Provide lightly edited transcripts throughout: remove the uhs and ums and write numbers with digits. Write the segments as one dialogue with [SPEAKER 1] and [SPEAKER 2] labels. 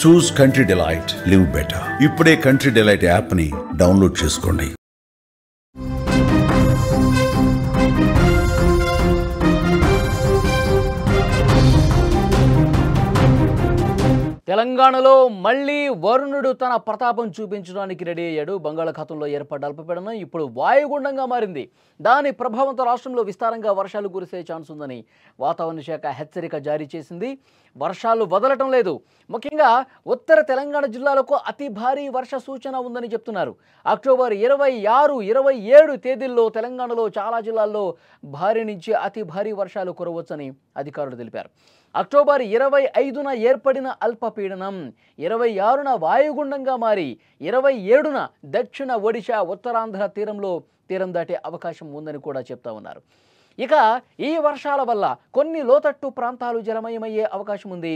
[SPEAKER 1] చూస్ country delight, live better. ఇప్పుడే country delight app ని download చేసుకోండి.
[SPEAKER 2] తెలంగాణలో మళ్లీ వరుణుడు తన ప్రతాపం చూపించడానికి రెడీ అయ్యాడు. బంగాళాఖాతంలో ఏర్పడ్డ అల్పపీడనం ఇప్పుడు వాయుగుండంగా మారింది. దాని ప్రభావంతో రాష్ట్రంలో విస్తారంగా వర్షాలు కురిసే ఛాన్స్ ఉందని వాతావరణ శాఖ హెచ్చరిక జారీ చేసింది. వర్షాలు వదలటం లేదు. ముఖ్యంగా ఉత్తర తెలంగాణ జిల్లాలకు అతి భారీ వర్ష సూచన ఉందని చెప్తున్నారు. అక్టోబర్ 26, 27 తేదీల్లో తెలంగాణలో చాలా జిల్లాల్లో భారీ నుంచి అతి భారీ వర్షాలు కురవచ్చని అధికారులు తెలిపారు. అక్టోబర్ 25న ఏర్పడిన అల్పపీడనం 26న వాయుగుండంగా మారి 27న దక్షిణ ఒడిశా ఉత్తరాంధ్ర తీరం దాటే అవకాశం ఉందని కూడా చెప్తా ఉన్నారు. ఇక ఈ వర్షాల వల్ల కొన్ని లోతట్టు ప్రాంతాలు జలమయమయ్యే అవకాశం ఉంది.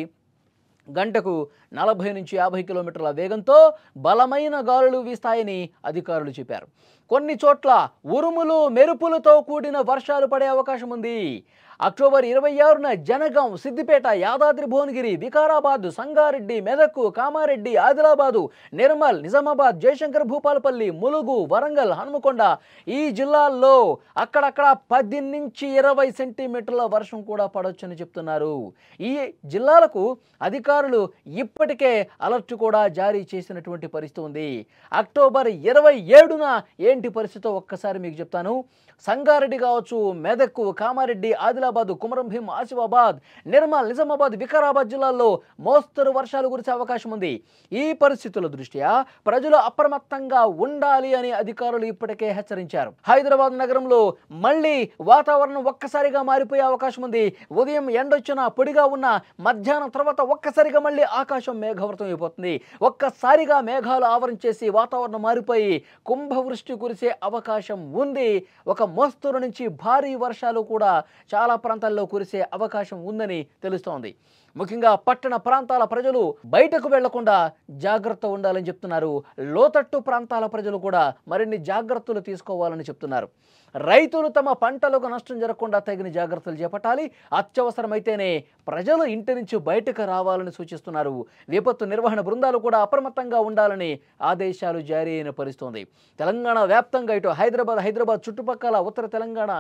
[SPEAKER 2] గంటకు 40 నుంచి 50 కిలోమీటర్ల వేగంతో బలమైన గాలులు వీస్తాయని అధికారులు చెప్పారు. కొన్ని చోట్ల ఉరుములు మెరుపులతో కూడిన వర్షాలు పడే అవకాశం ఉంది. అక్టోబర్ 26న జనగాం, సిద్దిపేట, యాదాద్రి భువనగిరి, వికారాబాద్, సంగారెడ్డి, మెదక్, కామారెడ్డి, ఆదిలాబాదు, నిర్మల్, నిజామాబాద్, జయశంకర్, భూపాలపల్లి, ములుగు, వరంగల్, హనుమకొండ ఈ జిల్లాల్లో అక్కడక్కడ 10 నుంచి 20 సెంటీమీటర్ల వర్షం కూడా పడొచ్చని చెప్తున్నారు. ఈ జిల్లాలకు అధికారులు ఇప్పటికే అలర్ట్ కూడా జారీ చేసినటువంటి పరిస్థితి ఉంది. అక్టోబర్ 27న ఏంటి పరిస్థితి ఒక్కసారి మీకు చెప్తాను. సంగారెడ్డి కావచ్చు, మెదక్, కామారెడ్డి, ఆదిలాబాద్, కుమరంభీం, ఆసిఫాబాద్, నిర్మల్, నిజామాబాద్, వికారాబాద్ జిల్లాల్లో మోస్తరు వర్షాలు కురిసే అవకాశం ఉంది. ఈ పరిస్థితుల దృష్ట్యా ప్రజలు అప్రమత్తంగా ఉండాలి అని అధికారులు ఇప్పటికే హెచ్చరించారు. హైదరాబాద్ నగరంలో మళ్లీ వాతావరణం ఒక్కసారిగా మారిపోయే అవకాశం ఉంది. ఉదయం ఎండొచ్చినా పొడిగా ఉన్న మధ్యాహ్నం తర్వాత ఒక్కసారిగా మళ్ళీ ఆకాశం మేఘావృతం అయిపోతుంది. ఒక్కసారిగా మేఘాలు ఆవరించేసి వాతావరణం మారిపోయి కుంభవృష్టి కురిసే అవకాశం ఉంది. ఒక మోస్తరు నుంచి భారీ వర్షాలు కూడా చాలా ప్రాంతాల్లో కురిసే అవకాశం ఉందని తెలుస్తోంది. ముఖ్యంగా పట్టణ ప్రాంతాల ప్రజలు బయటకు వెళ్లకుండా జాగ్రత్త ఉండాలని చెప్తున్నారు. లోతట్టు ప్రాంతాల ప్రజలు కూడా మరిన్ని జాగ్రత్తలు తీసుకోవాలని చెప్తున్నారు. రైతులు తమ పంటలకు నష్టం జరగకుండా తగిన జాగ్రత్తలు చేపట్టాలి. అత్యవసరమైతేనే ప్రజలు ఇంటి నుంచి బయటకు రావాలని సూచిస్తున్నారు. విపత్తు నిర్వహణ బృందాలు కూడా అప్రమత్తంగా ఉండాలని ఆదేశాలు జారీ అయిన పరిస్థితుంది. తెలంగాణ వ్యాప్తంగా ఇటు హైదరాబాద్ చుట్టుపక్కల ఉత్తర తెలంగాణ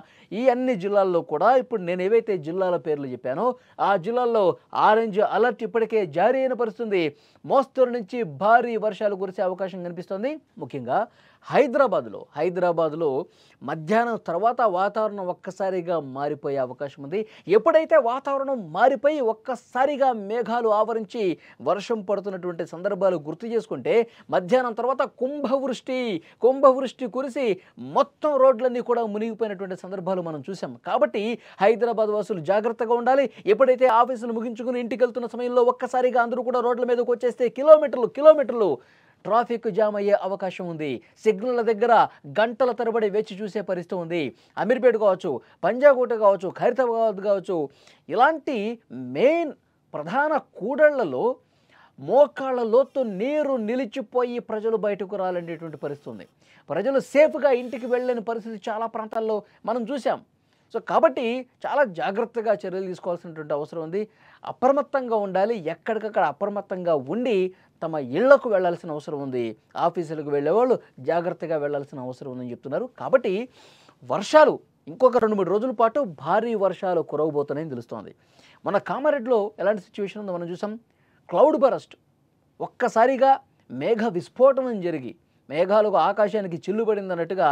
[SPEAKER 2] ఈ అన్ని జిల్లాల్లో కూడా ఇప్పుడు నేను ఏవైతే జిల్లాల పేర్లు చెప్పానో ఆ జిల్లాల్లో ఆరెంజ్ అలర్ట్ ఇప్పటికే జారీ అయిన పరిస్థితుంది. మోస్తరు నుంచి భారీ వర్షాలు కురిసే అవకాశం కనిపిస్తోంది. ముఖ్యంగా హైదరాబాద్లో మధ్యాహ్నం తర్వాత వాతావరణం ఒక్కసారిగా మారిపోయే అవకాశం ఉంది. ఎప్పుడైతే వాతావరణం మారిపోయి ఒక్కసారిగా మేఘాలు ఆవరించి వర్షం పడుతున్నటువంటి సందర్భాలు గుర్తు చేసుకుంటే మధ్యాహ్నం తర్వాత కుంభవృష్టి కురిసి మొత్తం రోడ్లన్నీ కూడా మునిగిపోయినటువంటి సందర్భాలు మనం చూసాం. కాబట్టి హైదరాబాద్ వాసులు జాగ్రత్తగా ఉండాలి. ఎప్పుడైతే ఆఫీసులు ముగించుకుని ఇంటికి వెళ్తున్న సమయంలో ఒక్కసారిగా అందరూ కూడా రోడ్ల మీదకి వచ్చేస్తే కిలోమీటర్లు ట్రాఫిక్ జామ్ అయ్యే అవకాశం ఉంది. సిగ్నల్ దగ్గర గంటల తరబడి వేచి చూసే పరిస్థితి ఉంది. అమీర్పేట కావచ్చు, పంజాగుట్ట కావచ్చు, ఖైరతాబాద్ కావచ్చు, ఇలాంటి మెయిన్ ప్రధాన కూడళ్లలో మోకాళ్ళ లోతు నీరు నిలిచిపోయి ప్రజలు బయటకు రాలనేటువంటి పరిస్థితి ఉంది. ప్రజలు సేఫ్గా ఇంటికి వెళ్ళలేని పరిస్థితి చాలా ప్రాంతాల్లో మనం చూసాం. సో కాబట్టి చాలా జాగ్రత్తగా చర్యలు తీసుకోవాల్సినటువంటి అవసరం ఉంది. అప్రమత్తంగా ఉండాలి. ఎక్కడికక్కడ అప్రమత్తంగా ఉండి తమ ఇళ్లకు వెళ్లాల్సిన అవసరం ఉంది. ఆఫీసులకు వెళ్ళేవాళ్ళు జాగ్రత్తగా వెళ్లాల్సిన అవసరం ఉందని చెప్తున్నారు. కాబట్టి వర్షాలు ఇంకొక 2-3 రోజుల పాటు భారీ వర్షాలు కురవబోతున్నాయని తెలుస్తోంది. మన కామారెడ్డిలో ఎలాంటి సిచ్యువేషన్ ఉందో మనం చూసాం. క్లౌడ్ బరస్ట్, ఒక్కసారిగా మేఘ విస్ఫోటనం జరిగి మేఘాలకు ఆకాశానికి చిల్లుబడింది అన్నట్టుగా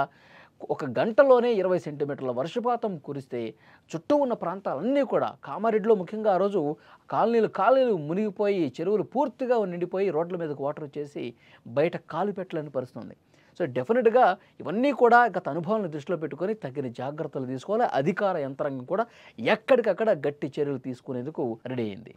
[SPEAKER 2] ఒక గంటలోనే 20 సెంటీమీటర్ల వర్షపాతం కురిస్తే చుట్టూ ఉన్న ప్రాంతాలన్నీ కూడా కామారెడ్డిలో ముఖ్యంగా ఆ రోజు కాలనీలు మునిగిపోయి చెరువులు పూర్తిగా నిండిపోయి రోడ్ల మీదకు వాటర్ వచ్చేసి బయట కాలు పెట్టలేని పరిస్థితుంది. సో డెఫినెట్గా ఇవన్నీ కూడా గత అనుభవాలను దృష్టిలో పెట్టుకొని తగిన జాగ్రత్తలు తీసుకోవాలి. అధికార యంత్రాంగం కూడా ఎక్కడికక్కడ గట్టి చర్యలు తీసుకునేందుకు రెడీ అయింది.